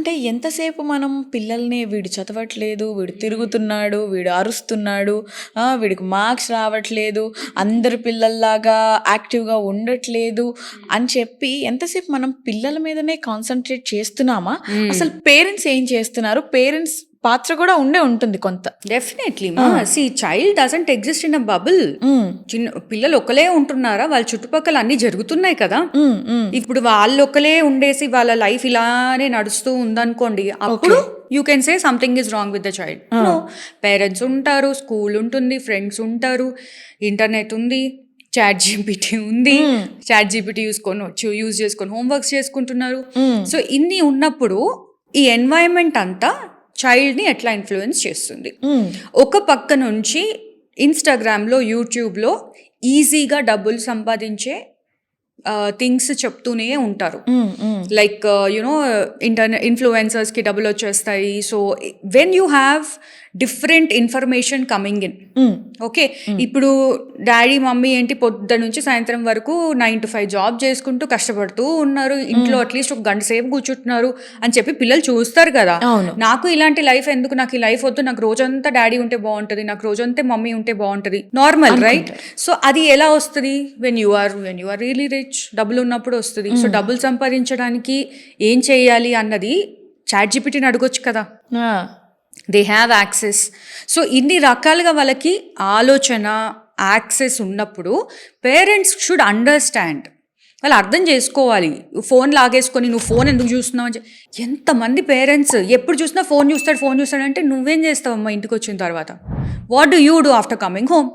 అంటే ఎంతసేపు మనం పిల్లల్ని వీడు చదవట్లేదు, వీడు తిరుగుతున్నాడు, వీడు అరుస్తున్నాడు, వీడికి మార్క్స్ రావట్లేదు, అందరి పిల్లల్లాగా యాక్టివ్గా ఉండట్లేదు అని చెప్పి ఎంతసేపు మనం పిల్లల మీదనే కాన్సన్ట్రేట్ చేస్తున్నామా? అసలు పేరెంట్స్ ఏం చేస్తున్నారు? పేరెంట్స్ పాత్ర కూడా ఉంటుంది కొంత. Definitely child doesn't exist in a bubble. చిన్న పిల్లలు ఒకలే ఉంటున్నారా? వాళ్ళ చుట్టుపక్కల అన్ని జరుగుతున్నాయి కదా. ఇప్పుడు వాళ్ళు ఒకలే ఉండేసి వాళ్ళ లైఫ్ ఇలానే నడుస్తూ ఉందనుకోండి, అప్పుడు you can say something is wrong with the child. Parents ఉంటారు, స్కూల్ ఉంటుంది, ఫ్రెండ్స్ ఉంటారు, ఇంటర్నెట్ ఉంది, చాట్ జీపీటీ ఉంది, చాట్ జీపీటీ యూజ్ చేసుకొని హోంవర్క్స్ చేసుకుంటున్నారు. సో ఇన్ని ఉన్నప్పుడు ఈ ఎన్వైరన్మెంట్ అంతా చైల్డ్ని ఎట్లా ఇన్ఫ్లుయెన్స్ చేస్తుంది? ఒక పక్క నుంచి ఇన్స్టాగ్రామ్లో, యూట్యూబ్లో ఈజీగా డబ్బులు సంపాదించే థింగ్స్ చెప్తూనే ఉంటారు. లైక్ యునో ఇన్ఫ్లుయెన్సర్స్కి డబ్బులు వచ్చేస్తాయి. So when you have different information coming in, okay, ఇప్పుడు డాడీ మమ్మీ ఏంటి పొద్దు నుంచి సాయంత్రం వరకు 9 to 5 జాబ్ చేసుకుంటూ కష్టపడుతూ ఉన్నారు, ఇంట్లో అట్లీస్ట్ ఒక గంట సేపు కూర్చుంటున్నారు అని చెప్పి పిల్లలు చూస్తారు కదా. నాకు ఇలాంటి లైఫ్ ఎందుకు, నాకు ఈ లైఫ్ వద్దు, నాకు రోజంతా డాడీ ఉంటే బాగుంటుంది, నాకు రోజంతా మమ్మీ ఉంటే బాగుంటుంది, నార్మల్ రైట్? సో అది ఎలా వస్తుంది? When you are really rich, డబ్బులు ఉన్నప్పుడు వస్తుంది. సో డబ్బులు సంపాదించడానికి ఏం చేయాలి అన్నది చాట్ జీపీటీని అడగొచ్చు కదా. They have access. సో ఇన్ని రకాలుగా వాళ్ళకి ఆలోచన, యాక్సెస్ ఉన్నప్పుడు పేరెంట్స్ షుడ్ అండర్స్టాండ్, వాళ్ళు అర్థం చేసుకోవాలి. ఫోన్ లాగేసుకొని నువ్వు ఫోన్ ఎందుకు చూస్తున్నావు అని ఎంతమంది పేరెంట్స్ ఎప్పుడు చూసినా ఫోన్ చూస్తాడు అంటే నువ్వేం చేస్తావమ్మా ఇంటికి వచ్చిన తర్వాత? What do you do after coming home?